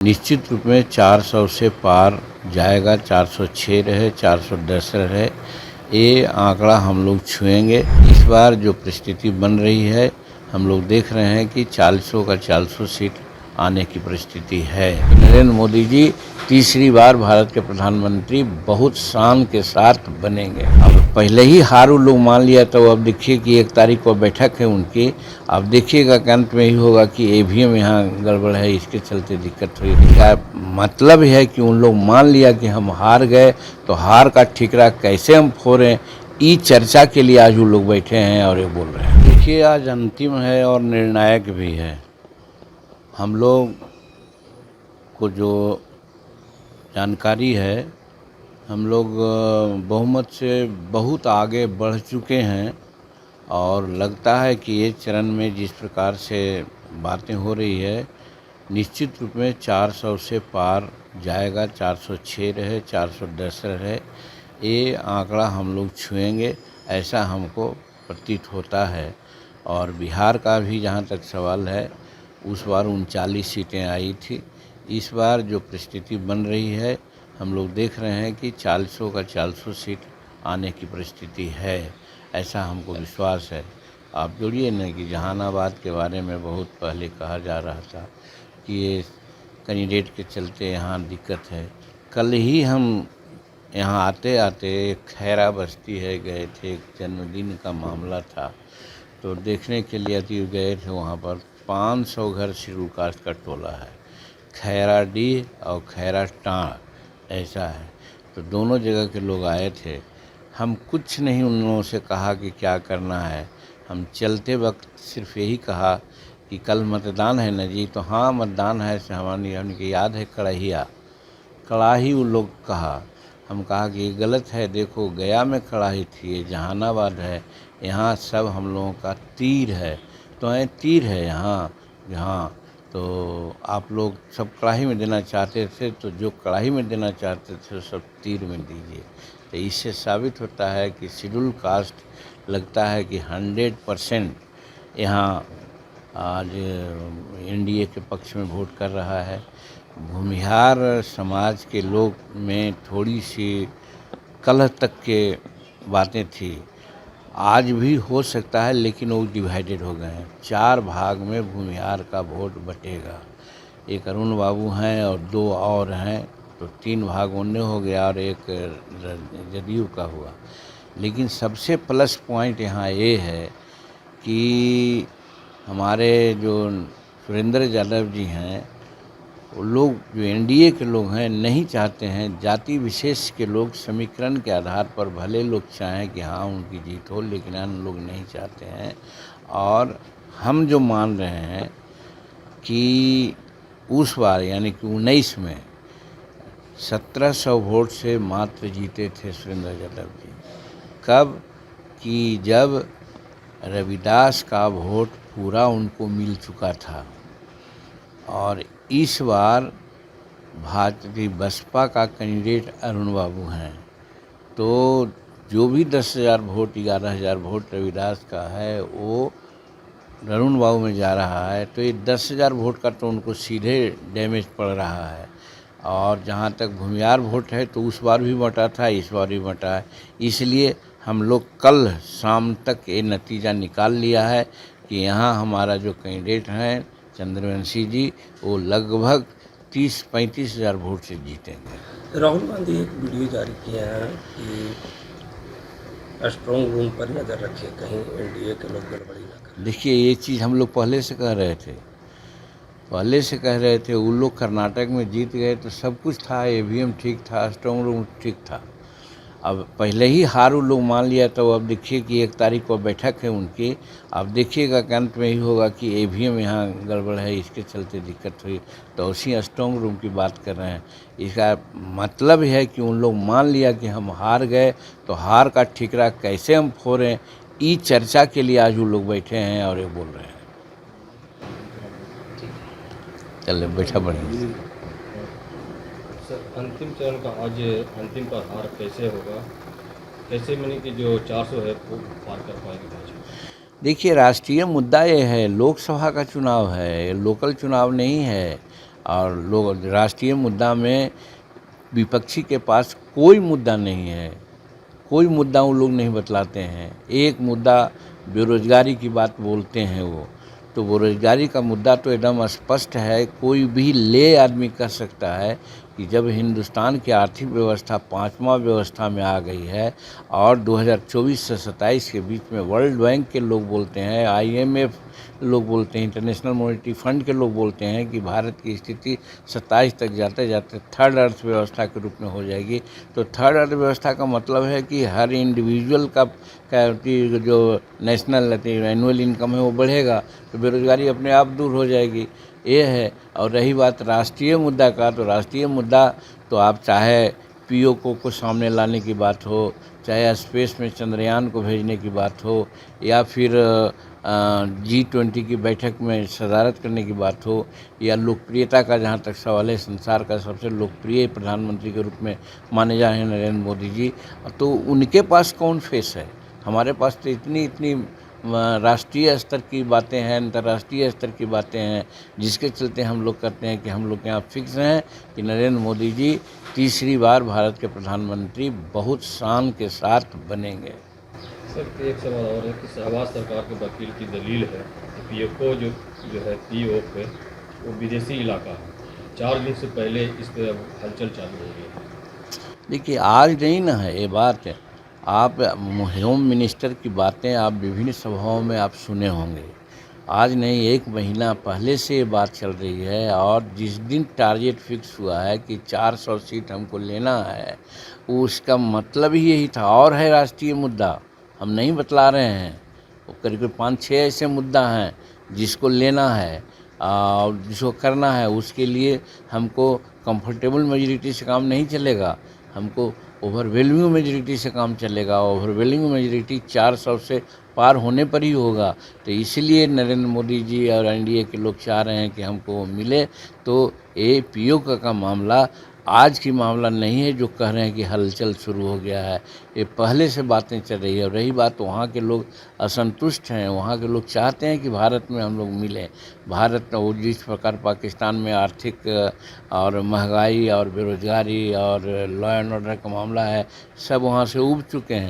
निश्चित रूप में 400 से पार जाएगा, 406 रहे, 410 रहे, ये आंकड़ा हम लोग छुएंगे। इस बार जो परिस्थिति बन रही है, हम लोग देख रहे हैं कि 400 का 400 सीट आने की परिस्थिति है। नरेंद्र मोदी जी तीसरी बार भारत के प्रधानमंत्री बहुत शान के साथ बनेंगे। अब पहले ही हारू लोग मान लिया, तो अब देखिए कि 1 तारीख को बैठक है उनकी। अब देखिएगा कि अंत में ही होगा कि ईवीएम यहाँ गड़बड़ है, इसके चलते दिक्कत हुई। इसका मतलब है कि उन लोग मान लिया कि हम हार गए, तो हार का ठिकरा कैसे हम फोड़ें, इस चर्चा के लिए आज वो लोग बैठे हैं और ये बोल रहे हैं। देखिए, आज अंतिम है और निर्णायक भी है। हम लोग को जो जानकारी है, हम लोग बहुमत से बहुत आगे बढ़ चुके हैं और लगता है कि ये चरण में जिस प्रकार से बातें हो रही है, निश्चित रूप में 400 से पार जाएगा, 406 रहे, 410 रहे, ये आंकड़ा हम लोग छुएंगे, ऐसा हमको प्रतीत होता है। और बिहार का भी जहाँ तक सवाल है, उस बार 39 सीटें आई थी। इस बार जो परिस्थिति बन रही है, हम लोग देख रहे हैं कि 400 का 400 सीट आने की परिस्थिति है, ऐसा हमको विश्वास है। आप जोड़िए न कि जहानाबाद के बारे में बहुत पहले कहा जा रहा था कि ये कैंडिडेट के चलते यहाँ दिक्कत है। कल ही हम यहाँ आते आते खैरा बस्ती है गए थे, एक जन्मदिन का मामला था, तो देखने के लिए गए थे। वहाँ पर 500 घर शेड्यूल कास्ट का टोला है, खैरा डी और खैरा टाँड़ ऐसा है। तो दोनों जगह के लोग आए थे। हम कुछ नहीं उन लोगों से कहा कि क्या करना है। हम चलते वक्त सिर्फ यही कहा कि कल मतदान है न जी, तो हाँ मतदान है से हमारी उनकी याद है कड़ाही वो लोग कहा। हम कहा कि ये गलत है, देखो गया में कड़ाही थी, ये जहानाबाद है, यहाँ सब हम लोगों का तीर है, तो ये तीर है यहाँ तो आप लोग सब कड़ाही में देना चाहते थे, तो जो कड़ाही में देना चाहते थे वो सब तीर में दीजिए। तो इससे साबित होता है कि शेड्यूल कास्ट लगता है कि 100% यहाँ आज एनडीए के पक्ष में वोट कर रहा है। भूमिहार समाज के लोग में थोड़ी सी कलह तक के बातें थी, आज भी हो सकता है, लेकिन वो डिवाइडेड हो गए हैं। 4 भाग में भूमिहार का वोट बटेगा। एक अरुण बाबू हैं और 2 और हैं, तो 3 भाग उन्हें हो गया और एक जदयू का हुआ। लेकिन सबसे प्लस पॉइंट यहाँ ये है कि हमारे जो सुरेंद्र यादव जी हैं, वो लोग जो एनडीए के लोग हैं नहीं चाहते हैं, जाति विशेष के लोग समीकरण के आधार पर भले लोग चाहें कि हाँ उनकी जीत हो, लेकिन अन्य लोग नहीं चाहते हैं। और हम जो मान रहे हैं कि उस बार यानी कि 19 में 1700 वोट से मात्र जीते थे सुरेंद्र यादव जी। कब कि जब रविदास का वोट पूरा उनको मिल चुका था। और इस बार भारतीय बसपा का कैंडिडेट अरुण बाबू हैं, तो जो भी 10,000 वोट 11,000 वोट रविदास का है वो अरुण बाबू में जा रहा है। तो ये 10,000 वोट का तो उनको सीधे डैमेज पड़ रहा है। और जहाँ तक भूमिहार वोट है, तो उस बार भी बटा था, इस बार भी बटा है। इसलिए हम लोग कल शाम तक ये नतीजा निकाल लिया है कि यहाँ हमारा जो कैंडिडेट हैं चंद्रवंशी जी, वो लगभग 30-35 हज़ार वोट से जीतेंगे। राहुल गांधी एक वीडियो जारी किए हैं कि स्ट्रॉन्ग रूम पर नज़र रखिए, कहीं एनडीए के लोग गड़बड़ी ना करें। देखिए, ये चीज़ हम लोग पहले से कह रहे थे। वो लोग कर्नाटक में जीत गए तो सब कुछ था, ईवीएम ठीक था, स्ट्रॉन्ग रूम ठीक था। अब पहले ही हार वो लोग मान लिया, तो अब देखिए कि 1 तारीख को बैठक है उनकी। अब देखिएगा कि अंत में ही होगा कि ईवीएम यहाँ गड़बड़ है, इसके चलते दिक्कत हुई, तो उसी स्ट्रॉन्ग रूम की बात कर रहे हैं। इसका मतलब है कि उन लोग मान लिया कि हम हार गए, तो हार का ठिकरा कैसे हम फोड़ें, इस चर्चा के लिए आज वो लोग बैठे हैं और ये बोल रहे हैं। चलिए बैठा बढ़िया। सर, अंतिम चरण का आज अंतिम पर हार कैसे होगा, कैसे मैंने कि जो 400 है वो पार कर पाएगी भाजपा? देखिए, राष्ट्रीय मुद्दा ये है, लोकसभा का चुनाव है, लोकल चुनाव नहीं है। और लोग राष्ट्रीय मुद्दा में विपक्षी के पास कोई मुद्दा नहीं है, कोई मुद्दा वो लोग नहीं बतलाते हैं। एक मुद्दा बेरोजगारी की बात बोलते हैं वो, तो बेरोजगारी का मुद्दा तो एकदम स्पष्ट है, कोई भी ले आदमी कह सकता है कि जब हिंदुस्तान की आर्थिक व्यवस्था 5वां व्यवस्था में आ गई है और 2024 से 27 के बीच में वर्ल्ड बैंक के लोग बोलते हैं, IMF लोग बोलते हैं, इंटरनेशनल मॉनेटरी फंड के लोग बोलते हैं कि भारत की स्थिति 27 तक जाते जाते थर्ड अर्थव्यवस्था के रूप में हो जाएगी। तो थर्ड अर्थव्यवस्था का मतलब है कि हर इंडिविजुअल का जो नेशनल एनुअल इनकम है वो बढ़ेगा, तो बेरोजगारी अपने आप दूर हो जाएगी, ये है। और रही बात राष्ट्रीय मुद्दा का, तो राष्ट्रीय मुद्दा तो आप चाहे POK को सामने लाने की बात हो, चाहे स्पेस में चंद्रयान को भेजने की बात हो, या फिर G20 की बैठक में सदारत करने की बात हो, या लोकप्रियता का जहाँ तक सवाल है, संसार का सबसे लोकप्रिय प्रधानमंत्री के रूप में माने जा रहे हैं नरेंद्र मोदी जी, तो उनके पास कौन फेस है? हमारे पास तो इतनी राष्ट्रीय स्तर की बातें हैं, अंतर्राष्ट्रीय स्तर की बातें हैं, जिसके चलते हम लोग कहते हैं कि हम लोग यहाँ फिक्स हैं कि नरेंद्र मोदी जी तीसरी बार भारत के प्रधानमंत्री बहुत शान के साथ बनेंगे। सर एक सवाल और है कि शहबाज सरकार के वकील की दलील है कि POK जो है POK है वो विदेशी इलाका है। 4 दिन से पहले इस पर अब हलचल चालू हो गई है। देखिए, आज नहीं ना है ये बात, आप होम मिनिस्टर की बातें आप विभिन्न सभाओं में आप सुने होंगे। आज नहीं, 1 महीना पहले से ये बात चल रही है, और जिस दिन टारगेट फिक्स हुआ है कि 400 सीट हमको लेना है, उसका मतलब ही यही था। और है राष्ट्रीय मुद्दा, हम नहीं बतला रहे हैं, वो करीब 5-6 ऐसे मुद्दा हैं जिसको लेना है और जिसको करना है। उसके लिए हमको कंफर्टेबल मेजॉरिटी से काम नहीं चलेगा, हमको ओवरवेलमिंग मेजॉरिटी से काम चलेगा। ओवरवेलमिंग मेजॉरिटी 400 से पार होने पर ही होगा। तो इसलिए नरेंद्र मोदी जी और NDA के लोग चाह रहे हैं कि हमको वो मिले। तो ये POK का मामला आज की मामला नहीं है जो कह रहे हैं कि हलचल शुरू हो गया है, ये पहले से बातें चल रही है। और रही बात, वहाँ के लोग असंतुष्ट हैं, वहाँ के लोग चाहते हैं कि भारत में हम लोग मिलें। भारत वो जिस प्रकार पाकिस्तान में आर्थिक और महंगाई और बेरोजगारी और लॉ एंड ऑर्डर का मामला है, सब वहाँ से उब चुके हैं।